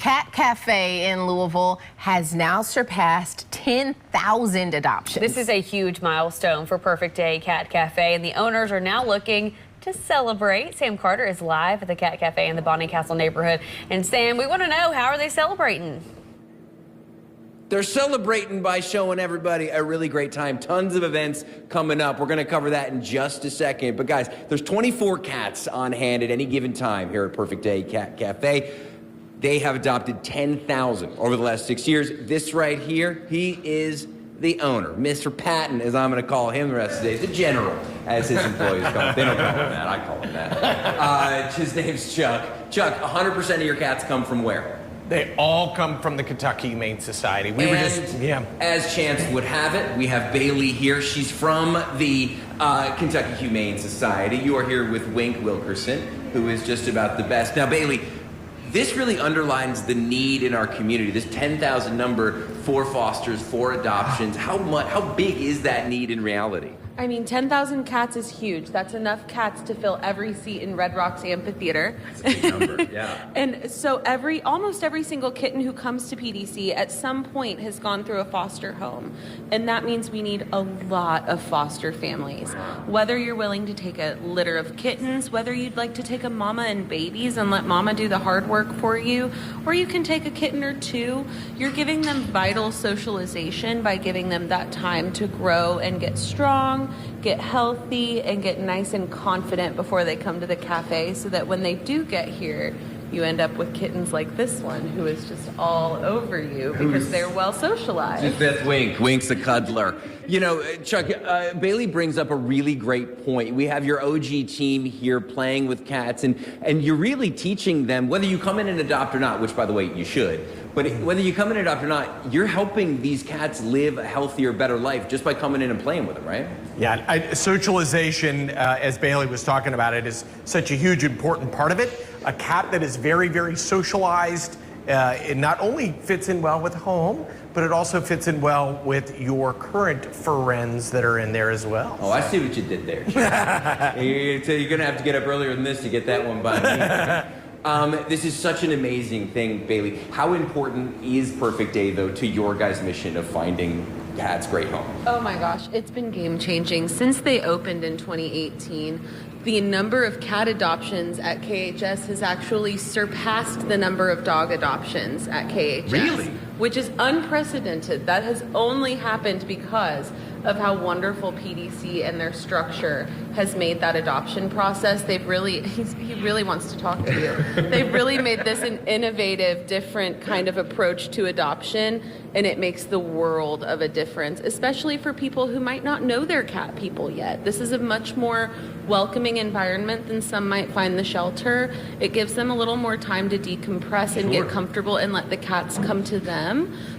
Cat Cafe in Louisville has now surpassed 10,000 adoptions. This is a huge milestone for Perfect Day Cat Cafe, and the owners are now looking to celebrate. Sam Carter is live at the Cat Cafe in the Bonnycastle neighborhood. And Sam, we want to know, how are they celebrating? They're celebrating by showing everybody a really great time. Tons of events coming up. We're going to cover that in just a second. But guys, there's 24 cats on hand at any given time here at Perfect Day Cat Cafe. They have adopted 10,000 over the last 6 years. This right here, he is the owner, Mr. Patton, as I'm going to call him the rest of the day, the general, as his employees call him. They don't call him that. I call him that. His name's Chuck. Chuck, 100% of your cats come from where? They all come from the Kentucky Humane Society. As chance would have it, we have Bailey here. She's from the Kentucky Humane Society. You are here with Wink Wilkerson, who is just about the best. Now, Bailey, this really underlines the need in our community, this 10,000 number for fosters, for adoptions. How big is that need in reality? I mean, 10,000 cats is huge. That's enough cats to fill every seat in Red Rocks Amphitheater. That's a big number, yeah. And so almost every single kitten who comes to PDC at some point has gone through a foster home. And that means we need a lot of foster families. Whether you're willing to take a litter of kittens, whether you'd like to take a mama and babies and let mama do the hard work for you, or you can take a kitten or two, you're giving them vital socialization by giving them that time to grow and get strong, get healthy, and get nice and confident before they come to the cafe, so that when they do get here, you end up with kittens like this one, who is just all over you because they're well socialized. Just that's Wink. Wink's a cuddler. You know, Chuck, Bailey brings up a really great point. We have your OG team here playing with cats, and you're really teaching them, whether you come in and adopt or not, which, by the way, you should, but whether you come in and adopt or not, you're helping these cats live a healthier, better life just by coming in and playing with them, right? Yeah, socialization, as Bailey was talking about it, is such a huge, important part of it. A cat that is very, very socialized, it not only fits in well with home, but it also fits in well with your current friends that are in there as well. Oh, I see what you did there, Chuck. You're going to have to get up earlier than this to get that one by me. This is such an amazing thing, Bailey. How important is Perfect Day, though, to your guys' mission of finding cats great homes? Oh my gosh, it's been game-changing. Since they opened in 2018, the number of cat adoptions at KHS has actually surpassed the number of dog adoptions at KHS. Really? Which is unprecedented. That has only happened because of how wonderful PDC and their structure has made that adoption process. He really wants to talk to you. They've really made this an innovative, different kind of approach to adoption, and it makes the world of a difference, especially for people who might not know their cat people yet. This is a much more welcoming environment than some might find the shelter. It gives them a little more time to decompress and get comfortable and let the cats come to them.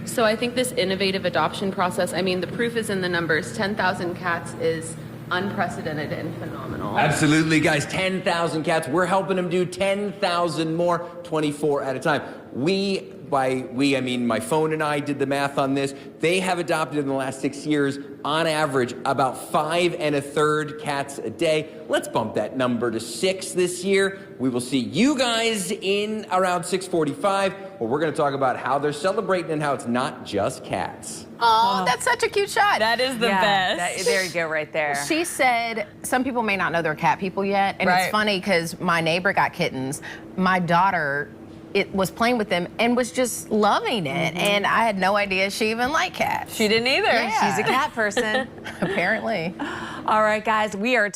So I think this innovative adoption process, I mean, the proof is in the numbers. 10,000 cats is unprecedented and phenomenal. Absolutely, guys. 10,000 cats. We're helping them do 10,000 more, 24 at a time. By we, I mean my phone and I did the math on this. They have adopted in the last 6 years, on average, about 5 1/3 cats a day. Let's bump that number to 6 this year. We will see you guys in around 6:45, where we're going to talk about how they're celebrating and how it's not just cats. Oh, that's such a cute shot. That is the best. There you go, right there. She said some people may not know their cat people yet, and it's funny because my neighbor got kittens. My daughter was playing with them and was just loving it, and I had no idea she even liked cats. She didn't either. Yeah. She's a cat person. Apparently. All right, guys, we are